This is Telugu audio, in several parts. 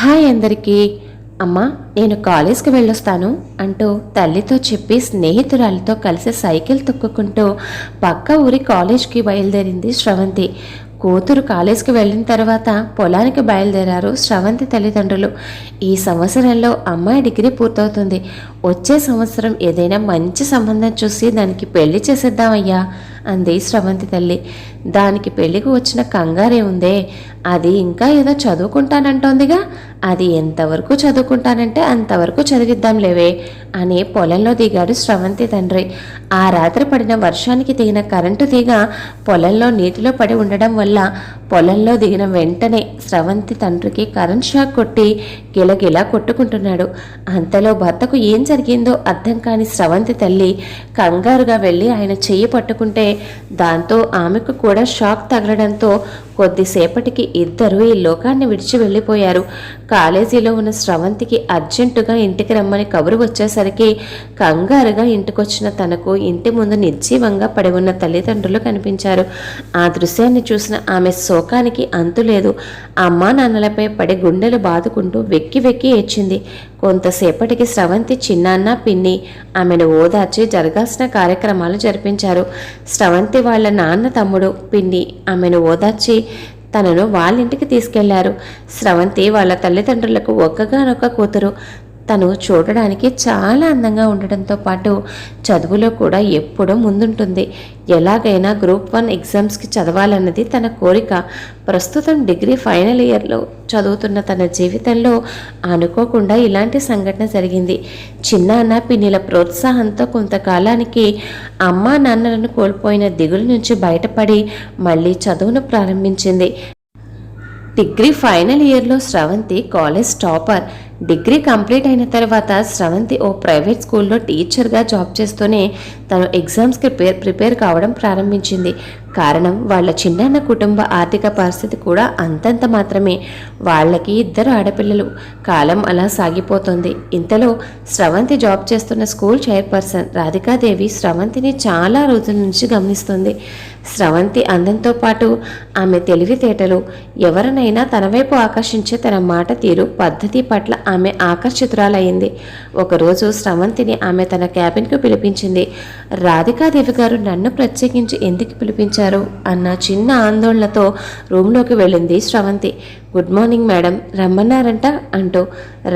హాయ్ అందరికీ. అమ్మా, నేను కాలేజ్కి వెళ్ళొస్తాను అంటూ తల్లితో చెప్పి స్నేహితురాలతో కలిసి సైకిల్ తొక్కుకుంటూ పక్క ఊరి కాలేజ్కి బయలుదేరింది శ్రవంతి. కూతురు కాలేజ్కి వెళ్ళిన తర్వాత పొలానికి బయలుదేరారు శ్రవంతి తల్లిదండ్రులు. ఈ సంవత్సరంలో అమ్మాయి డిగ్రీ పూర్తవుతుంది. వచ్చే సంవత్సరం ఏదైనా మంచి సంబంధం చూసి దానికి పెళ్లి చేసేద్దామయ్యా అంది శ్రవంతి తల్లి. దానికి పెళ్లికి వచ్చిన కంగారే ఉందే, అది ఇంకా ఏదో చదువుకుంటానంటోందిగా. అది ఎంతవరకు చదువుకుంటానంటే అంతవరకు చదివిద్దాంలేవే అని పొలంలో దిగాడు శ్రవంతి తండ్రి. ఆ రాత్రి పడిన వర్షానికి దిగిన కరెంటు తీగ పొలంలో నీటిలో పడి ఉండడం వల్ల పొలంలో దిగిన వెంటనే శ్రవంతి తండ్రికి కరెంట్ షాక్ కొట్టి గిలగిలా కొట్టుకుంటున్నాడు. అంతలో భర్తకు ఏం జరిగిందో అర్థం కాని శ్రవంతి తల్లి కంగారుగా వెళ్ళి ఆయన చెయ్యి పట్టుకుంటే దాంతో ఆమెకు కూడా షాక్ తగలడంతో కొద్దిసేపటికి ఇద్దరూ ఈ లోకాన్ని విడిచి వెళ్ళిపోయారు. కాలేజీలో ఉన్న శ్రవంతికి అర్జెంటుగా ఇంటికి రమ్మని కబురు వచ్చేసరికి కంగారుగా ఇంటికొచ్చిన తనకు ఇంటి ముందు నిర్జీవంగా పడి ఉన్న తల్లిదండ్రులు కనిపించారు. ఆ దృశ్యాన్ని చూసిన ఆమె శోకానికి అంతులేదు. అమ్మా నాన్నలపై పడి గుండెలు బాదుకుంటూ వెక్కి వెక్కి ఏడ్చింది. కొంతసేపటికి శ్రవంతి చిన్నాన్న పిన్ని ఆమెను ఓదార్చి జరగాల్సిన కార్యక్రమాలు జరిపించారు. శ్రవంతి వాళ్ళ నాన్న తమ్ముడు పిన్ని ఆమెను ఓదార్చి తనను వాళ్ళింటికి తీసుకెళ్లారు. శ్రవంతి వాళ్ళ తల్లిదండ్రులకు ఒక్కగానొక్క కూతురు. తను చూడడానికి చాలా అందంగా ఉండడంతో పాటు చదువులో కూడా ఎప్పుడూ ముందుంటుంది. ఎలాగైనా గ్రూప్ 1 ఎగ్జామ్స్కి చదవాలన్నది తన కోరిక. ప్రస్తుతం డిగ్రీ ఫైనల్ ఇయర్లో చదువుతున్న తన జీవితంలో అనుకోకుండా ఇలాంటి సంఘటన జరిగింది. చిన్నాన్న పిన్నిల ప్రోత్సాహంతో కొంతకాలానికి అమ్మా నాన్నలను కోల్పోయిన దిగులు నుంచి బయటపడి మళ్ళీ చదువును ప్రారంభించింది. డిగ్రీ ఫైనల్ ఇయర్లో Sravanthi college topper. Degree complete అయిన తర్వాత శ్రవంతి ఓ ప్రైవేట్ స్కూల్లో టీచర్గా జాబ్ చేస్తూనే తను ఎగ్జామ్స్కి ప్రిపేర్ కావడం ప్రారంభించింది. కారణం వాళ్ళ చిన్నాన్న కుటుంబ ఆర్థిక పరిస్థితి కూడా అంతంత మాత్రమే. వాళ్ళకి 2 ఆడపిల్లలు. కాలం అలా సాగిపోతుంది. ఇంతలో శ్రవంతి జాబ్ చేస్తున్న స్కూల్ చైర్పర్సన్ రాధికాదేవి శ్రవంతిని చాలా రోజుల నుంచి గమనిస్తుంది. శ్రవంతి అందంతో పాటు ఆమె తెలివితేటలు, ఎవరినైనా తన వైపు ఆకర్షించే తన మాట తీరు, పద్ధతి పట్ల ఆమె ఆకర్షితురాలయ్యింది. ఒకరోజు శ్రవంతిని ఆమె తన క్యాబిన్కు పిలిపించింది. రాధికాదేవి గారు నన్ను ప్రత్యేకించి ఎందుకు పిలిపించారు అన్న చిన్న ఆందోళనతో రూమ్లోకి వెళ్ళింది శ్రవంతి. గుడ్ మార్నింగ్ మేడం, రమ్మన్నారంట అంటూ.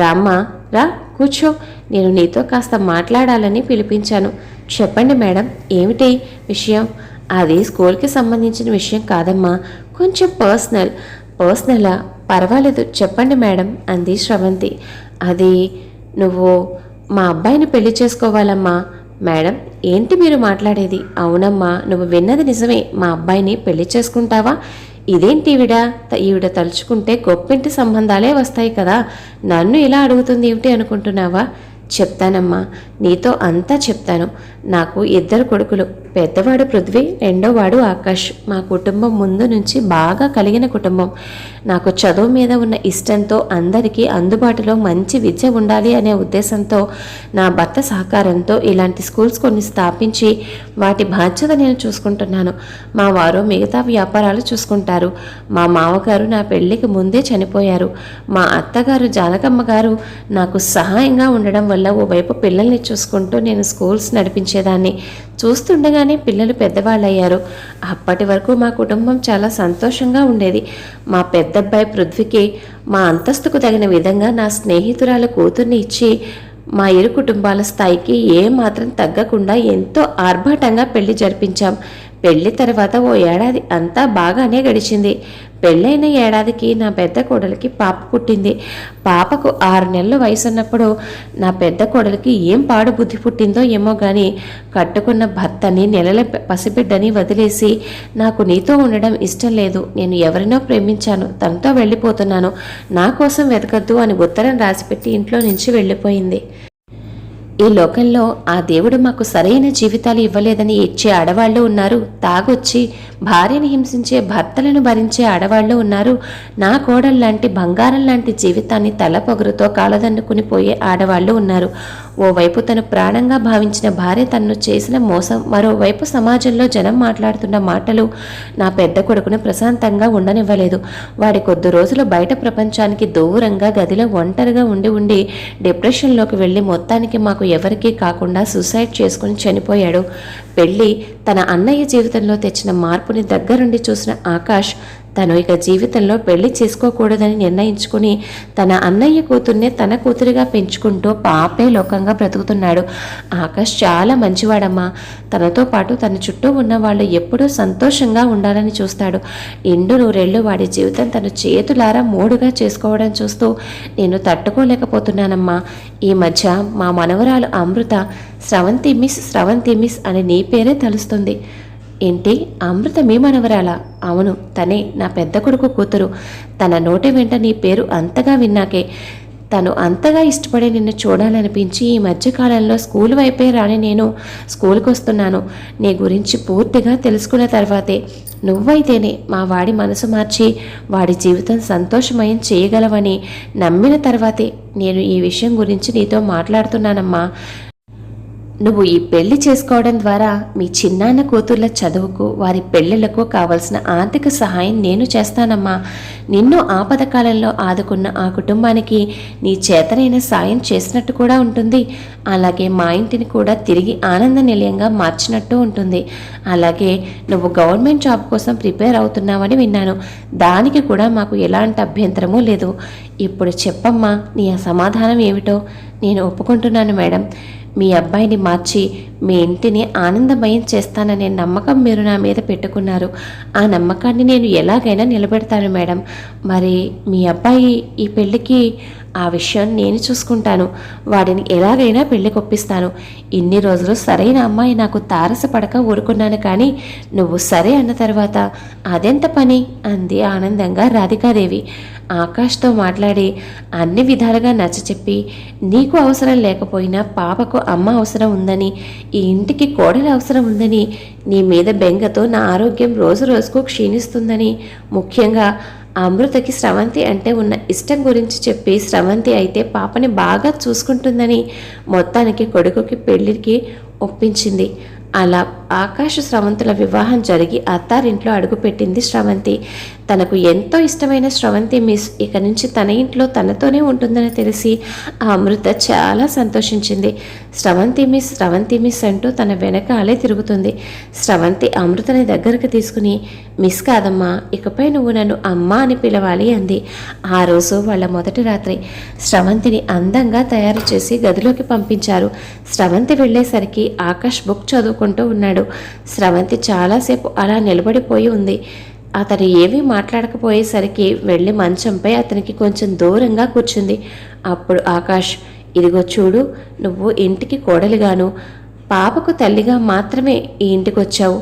రామ్మా, రా కూర్చో, నేను నీతో కాస్త మాట్లాడాలని పిలిపించాను. చెప్పండి మేడం, ఏమిటి విషయం? అది స్కూల్కి సంబంధించిన విషయం కాదమ్మా, కొంచెం పర్సనలా? పర్వాలేదు చెప్పండి మేడం అంది శ్రవంతి. అది నువ్వు మా అబ్బాయిని పెళ్లి చేసుకోవాలమ్మా. మేడం, ఏంటి మీరు మాట్లాడేది? అవునమ్మా, నువ్వు విన్నది నిజమే. మా అబ్బాయిని పెళ్లి చేసుకుంటావా? ఇదేంటి ఈవిడ తలుచుకుంటే గొప్పింటి సంబంధాలే వస్తాయి కదా, నన్ను ఇలా అడుగుతుంది ఏమిటి అనుకుంటున్నావా? చెప్తానమ్మా, నీతో అంతా చెప్తాను. నాకు 2 కొడుకులు. పెద్దవాడు పృథ్వీ, రెండోవాడు ఆకాష్. మా కుటుంబం ముందు నుంచి బాగా కలిగిన కుటుంబం. నాకు చదువు మీద ఉన్న ఇష్టంతో అందరికీ అందుబాటులో మంచి విద్య ఉండాలి అనే ఉద్దేశంతో నా భర్త సహకారంతో ఇలాంటి స్కూల్స్ కొన్ని స్థాపించి వాటి బాధ్యత నేను చూసుకుంటున్నాను. మా వారు మిగతా వ్యాపారాలు చూసుకుంటారు. మా మామగారు నా పెళ్లికి ముందే చనిపోయారు. మా అత్తగారు జానకమ్మ గారు నాకు సహాయంగా ఉండడం వల్ల ఓవైపు పిల్లల్ని చూసుకుంటూ నేను స్కూల్స్ నడిపించేదాన్ని. చూస్తుండగానే పిల్లలు పెద్దవాళ్ళయ్యారు. అప్పటి వరకు మా కుటుంబం చాలా సంతోషంగా ఉండేది. మా పెద్దబ్బాయి పృథ్వీకి మా అంతస్తుకు తగిన విధంగా నా స్నేహితురాల కూతుర్ని ఇచ్చి మా 2 కుటుంబాల స్థాయికి ఏమాత్రం తగ్గకుండా ఎంతో ఆర్భాటంగా పెళ్లి జరిపించాం. పెళ్లి తర్వాత ఓ ఏడాది అంతా బాగానే గడిచింది. పెళ్ళైన ఏడాదికి నా పెద్ద కోడలికి పాప పుట్టింది. పాపకు 6 నెలల వయసున్నప్పుడు నా పెద్ద కోడలికి ఏం పాడు బుద్ధి పుట్టిందో ఏమో కానీ కట్టుకున్న భర్తని, నెలల పసిబిడ్డని వదిలేసి నాకు నీతో ఉండడం ఇష్టం లేదు, నేను ఎవరినో ప్రేమించాను, తనతో వెళ్ళిపోతున్నాను, నా కోసం వెతకద్దు అని ఉత్తరం రాసిపెట్టి ఇంట్లో నుంచి వెళ్ళిపోయింది. ఈ లోకంలో ఆ దేవుడు మాకు సరైన జీవితాలు ఇవ్వలేదని ఇచ్చే ఆడవాళ్లు ఉన్నారు. తాగొచ్చి భార్యని హింసించే భర్తలను భరించే ఆడవాళ్లు ఉన్నారు. నా కోడల్లాంటి బంగారం లాంటి జీవితాన్ని తల పొగరుతో కాలదన్నుకుని పోయే ఆడవాళ్లు ఉన్నారు. ఓవైపు తను ప్రాణంగా భావించిన భార్య తనను చేసిన మోసం, మరోవైపు సమాజంలో జనం మాట్లాడుతున్న మాటలు నా పెద్ద కొడుకును ప్రశాంతంగా ఉండనివ్వలేదు. వాడి కొద్ది రోజులు బయట ప్రపంచానికి దూరంగా గదిలో ఒంటరిగా ఉండి డిప్రెషన్లోకి వెళ్ళి మొత్తానికి మాకు ఎవరికీ కాకుండా సూసైడ్ చేసుకుని చనిపోయాడు. పెళ్ళి తన అన్నయ్య జీవితంలో తెచ్చిన మార్పుని దగ్గరుండి చూసిన ఆకాష్ తను ఇక జీవితంలో పెళ్లి చేసుకోకూడదని నిర్ణయించుకుని తన అన్నయ్య కూతుర్నే తన కూతురిగా పెంచుకుంటూ పాపే లోకంగా బ్రతుకుతున్నాడు. ఆకాష్ చాలా మంచివాడమ్మా. తనతో పాటు తన చుట్టూ ఉన్న వాళ్ళు ఎప్పుడూ సంతోషంగా ఉండాలని చూస్తాడు. ఇండు నూరేళ్లు వాడి జీవితం తన చేతులారా మూడుగా చేసుకోవడం చూస్తూ నేను తట్టుకోలేకపోతున్నానమ్మా. ఈ మధ్య మా మనవరాలు అమృత స్రవంతి మిస్ అని నీ పేరే తలుస్తుంది. ఏంటి, అమృత మీ మనవరాలా? అవును, తనే నా పెద్ద కొడుకు కూతురు. తన నోటి వెంట నీ పేరు అంతగా విన్నాకే తను అంతగా ఇష్టపడి నిన్ను చూడాలనిపించి ఈ మధ్యకాలంలో స్కూల్ వైపే రాని నేను స్కూల్కి వస్తున్నాను. నీ గురించి పూర్తిగా తెలుసుకున్న తర్వాతే, నువ్వైతేనే మా వాడి మనసు మార్చి వాడి జీవితం సంతోషమయం చేయగలవని నమ్మిన తర్వాతే నేను ఈ విషయం గురించి నీతో మాట్లాడుతున్నానమ్మా. నువ్వు ఈ పెళ్లి చేసుకోవడం ద్వారా మీ చిన్నాన్న కూతుర్ల చదువుకు, వారి పెళ్లిళ్లకు కావలసిన ఆర్థిక సహాయం నేను చేస్తానమ్మా. నిన్ను ఆపద కాలంలో ఆదుకున్న ఆ కుటుంబానికి నీ చేతనైన సాయం చేసినట్టు కూడా ఉంటుంది. అలాగే మా ఇంటిని కూడా తిరిగి ఆనంద నిలయంగా మార్చినట్టు ఉంటుంది. అలాగే నువ్వు గవర్నమెంట్ జాబ్ కోసం ప్రిపేర్ అవుతున్నావని విన్నాను. దానికి కూడా మాకు ఎలాంటి అభ్యంతరమూ లేదు. ఇప్పుడు చెప్పమ్మా, నీ సమాధానం ఏమిటో? నేను ఒప్పుకుంటున్నాను మేడం. మీ అబ్బాయిని మార్చి మీ ఇంటిని ఆనందమయం చేస్తాననే నమ్మకం మీరు నా మీద పెట్టుకున్నారు. ఆ నమ్మకాన్ని నేను ఎలాగైనా నిలబెడతాను మేడం. మరి మీ అబ్బాయి ఈ పెళ్ళికి ఆ విషయం నేను చూసుకుంటాను. వాడిని ఎలాగైనా పెళ్లికి ఒప్పిస్తాను. ఇన్ని రోజులు సరైన అమ్మాయి నాకు తారసపడక ఊరుకున్నాను, కానీ నువ్వు సరే అన్న తర్వాత అదెంత పని అంది ఆనందంగా రాధికాదేవి. ఆకాష్తో మాట్లాడి అన్ని విధాలుగా నచ్చచెప్పి, నీకు అవసరం లేకపోయినా పాపకు అమ్మ అవసరం ఉందని, ఈ ఇంటికి కోడలు అవసరం ఉందని, నీ మీద బెంగతో నా ఆరోగ్యం రోజు రోజుకు క్షీణిస్తుందని, ముఖ్యంగా అమృతకి స్రవంతి అంటే ఉన్న ఇష్టం గురించి చెప్పి, స్రవంతి అయితే పాపని బాగా చూసుకుంటుందని మొత్తానికి కొడుకుకి పెళ్లికి ఒప్పించింది. అలా ఆకాశ స్రవంతుల వివాహం జరిగి అత్తారింట్లో అడుగుపెట్టింది స్రవంతి. తనకు ఎంతో ఇష్టమైన స్రవంతి మిస్ ఇక నుంచి తన ఇంట్లో తనతోనే ఉంటుందని తెలిసి ఆ అమృత చాలా సంతోషించింది. స్రవంతి మిస్ అంటూ తన వెనకాలే తిరుగుతుంది. స్రవంతి అమృతని దగ్గరకు తీసుకుని, మిస్ కాదమ్మా, ఇకపై నువ్వు నన్ను అమ్మా అని పిలవాలి అంది. ఆ రోజు వాళ్ళ మొదటి రాత్రి. స్రవంతిని అందంగా తయారు చేసి గదిలోకి పంపించారు. స్రవంతి వెళ్ళేసరికి ఆకాష్ బుక్ చదువుకుంటూ ఉన్నాడు. స్రవంతి చాలాసేపు అలా నిలబడిపోయి ఉంది. అతను ఏమీ మాట్లాడకపోయేసరికి వెళ్ళి మంచంపై అతనికి కొంచెం దూరంగా కూర్చుంది. అప్పుడు ఆకాష్, ఇదిగో చూడు, నువ్వు ఇంటికి కోడలిగాను పాపకు తల్లిగా మాత్రమే ఈ ఇంటికి వచ్చావు.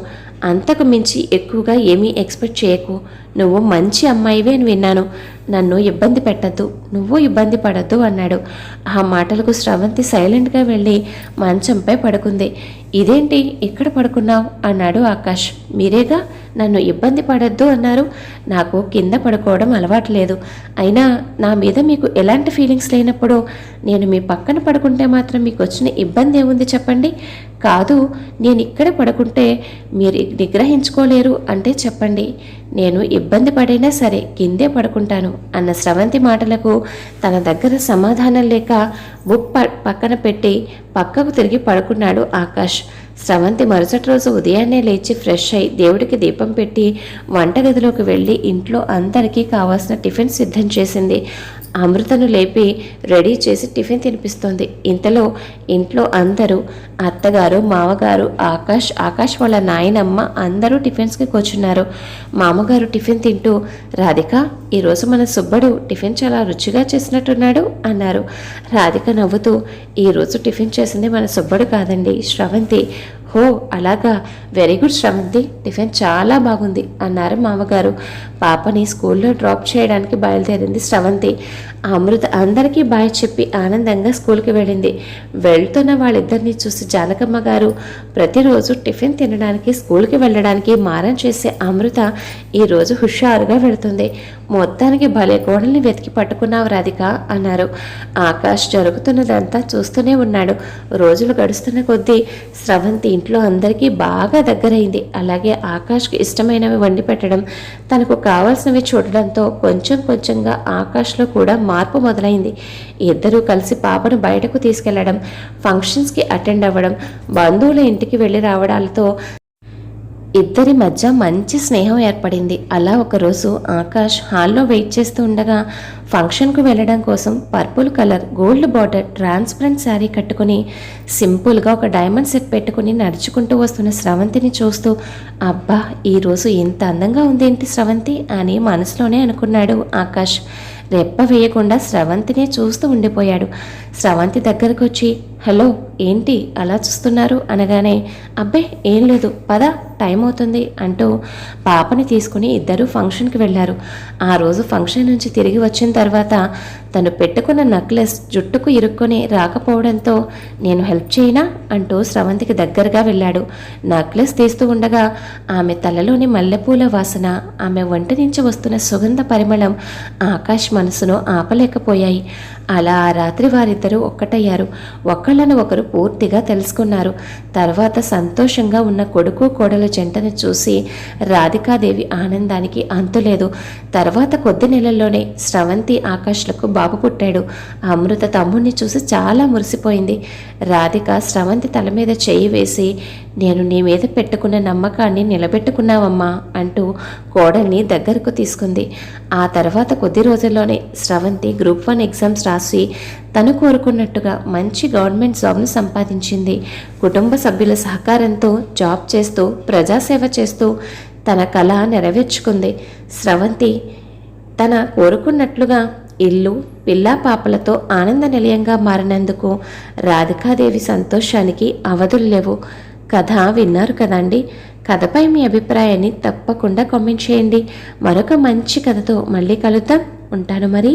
అంతకు మించి ఎక్కువగా ఏమీ ఎక్స్పెక్ట్ చేయకు. నువ్వు మంచి అమ్మాయివే అని విన్నాను. నన్ను ఇబ్బంది పెట్టద్దు, నువ్వు ఇబ్బంది పడద్దు అన్నాడు. ఆ మాటలకు స్రవంతి సైలెంట్గా వెళ్ళి మంచంపై పడుకుంది. ఇదేంటి ఇక్కడ పడుకున్నావు అన్నాడు ఆకాష్. మీరేగా నన్ను ఇబ్బంది పడద్దు అన్నారు. నాకు కింద పడుకోవడం అలవాట్లేదు. అయినా నా మీద మీకు ఎలాంటి ఫీలింగ్స్ లేనప్పుడు నేను మీ పక్కన పడుకుంటే మాత్రం మీకు వచ్చిన ఇబ్బంది ఏముంది చెప్పండి. కాదు, నేను ఇక్కడ పడుకుంటే మీరు నిగ్రహించుకోలేరు అంటే చెప్పండి. నేను ఇబ్బంది పడైనా సరే కిందే పడుకుంటాను అన్న స్రవంతి మాటలకు తన దగ్గర సమాధానం లేక బుక్ పక్కన పెట్టి పక్కకు తిరిగి పడుకున్నాడు ఆకాష్. స్రవంతి మరుసటి రోజు ఉదయాన్నే లేచి ఫ్రెష్ అయి దేవుడికి దీపం పెట్టి వంటగదిలోకి వెళ్ళి ఇంట్లో అందరికీ కావాల్సిన టిఫిన్ సిద్ధం చేసింది. అమృతను లేపి రెడీ చేసి టిఫిన్ తినిపిస్తోంది. ఇంతలో ఇంట్లో అందరూ, అత్తగారు, మామగారు, ఆకాష్ వాళ్ళ నాయనమ్మ అందరూ టిఫిన్స్కి కూర్చున్నారు. మామగారు టిఫిన్ తింటూ, రాధిక, ఈరోజు మన సుబ్బడు టిఫిన్ చాలా రుచిగా చేసినట్టున్నాడు అన్నారు. రాధిక నవ్వుతూ, ఈరోజు టిఫిన్ చేసింది మన సుబ్బడు కాదండి, స్రవంతి. హో అలాగా, వెరీ గుడ్ స్రవంతి, టిఫిన్ చాలా బాగుంది అన్నారు మామగారు. పాపని స్కూల్లో డ్రాప్ చేయడానికి బయలుదేరింది స్రవంతి. అమృత అందరికీ బాయ్ చెప్పి ఆనందంగా స్కూల్కి వెళ్ళింది. వెళ్తున్న వాళ్ళిద్దరినీ చూసి జానకమ్మ గారు, ప్రతిరోజు టిఫిన్ తినడానికి స్కూల్కి వెళ్ళడానికి మారం చేసే అమృత ఈరోజు హుషారుగా వెళుతుంది. మొత్తానికి భలే కోడల్ని వెతికి పట్టుకున్నావు రాధిక అన్నారు. ఆకాష్ జరుగుతున్నదంతా చూస్తూనే ఉన్నాడు. రోజులు గడుస్తున్న కొద్దీ స్రవంతి ఇంట్లో అందరికీ బాగా దగ్గరైంది. అలాగే ఆకాష్కి ఇష్టమైనవి వండి పెట్టడం, తనకు కావాల్సినవి చూడడంతో కొంచెం కొంచెంగా ఆకాష్లో కూడా మార్పు మొదలైంది. ఇద్దరూ కలిసి పాపను బయటకు తీసుకెళ్లడం, ఫంక్షన్స్కి అటెండ్ అవ్వడం, బంధువుల ఇంటికి వెళ్ళి రావడాలతో ఇద్దరి మధ్య మంచి స్నేహం ఏర్పడింది. అలా ఒకరోజు ఆకాష్ హాల్లో వెయిట్ చేస్తూ ఉండగా ఫంక్షన్కు వెళ్ళడం కోసం purple colour gold border transparent sari కట్టుకుని సింపుల్గా ఒక డైమండ్ సెట్ పెట్టుకుని నడుచుకుంటూ వస్తున్న స్రవంతిని చూస్తూ, అబ్బా ఈరోజు ఇంత అందంగా ఉందేంటి స్రవంతి అని మనసులోనే అనుకున్నాడు ఆకాష్. రెప్ప వేయకుండా స్రవంతినే చూస్తూ ఉండిపోయాడు. స్రవంతి దగ్గరకు వచ్చి, హలో ఏంటి అలా చూస్తున్నారు అనగానే, అబ్బే ఏం లేదు పద టైం అవుతుంది అంటూ పాపని తీసుకుని ఇద్దరూ ఫంక్షన్కి వెళ్ళారు. ఆ రోజు ఫంక్షన్ నుంచి తిరిగి వచ్చిన తర్వాత తను పెట్టుకున్న నెక్లెస్ జుట్టుకు ఇరుక్కొని రాకపోవడంతో నేను హెల్ప్ చేయనా అంటూ స్రవంతికి దగ్గరగా వెళ్ళాడు. నెక్లెస్ తీస్తూ ఉండగా ఆమె తలలోని మల్లెపూల వాసన, ఆమె ఒంటి నుంచి వస్తున్న సుగంధ పరిమళం ఆకాష్ మనసును ఆపలేకపోయాయి. అలా ఆ రాత్రి వారిద్దరూ ఒక్కటయ్యారు. ఒకళ్ళను ఒకరు పూర్తిగా తెలుసుకున్నారు. తర్వాత సంతోషంగా ఉన్న కొడుకు కోడల జంటను చూసి రాధికాదేవి ఆనందానికి అంతులేదు. తర్వాత కొద్ది నెలల్లోనే స్రవంతి ఆకాష్లకు బాబు పుట్టాడు. అమృత తమ్ముణ్ణి చూసి చాలా మురిసిపోయింది. రాధిక స్రవంతి తల మీద చెయ్యి వేసి, నేను నీ మీద పెట్టుకున్న నమ్మకాన్ని నిలబెట్టుకున్నావమ్మా అంటూ కోడల్ని దగ్గరకు తీసుకుంది. ఆ తర్వాత కొద్ది రోజుల్లోనే స్రవంతి గ్రూప్ 1 ఎగ్జామ్స్ రాసి తను కోరుకున్నట్టుగా మంచి గవర్నమెంట్ జాబ్ను సంపాదించింది. కుటుంబ సభ్యుల సహకారంతో జాబ్ చేస్తూ ప్రజాసేవ చేస్తూ తన కళ నెరవేర్చుకుంది. స్రవంతి తన కోరుకున్నట్లుగా ఇల్లు పిల్లా పాపలతో ఆనంద నిలయంగా మారినందుకు రాధికాదేవి సంతోషానికి అవధులు లేవు. కథ విన్నారు కదండి. కథపై మీ అభిప్రాయాన్ని తప్పకుండా కామెంట్ చేయండి. మరొక మంచి కథతో మళ్ళీ కలుద్దాం. ఉంటాను మరి.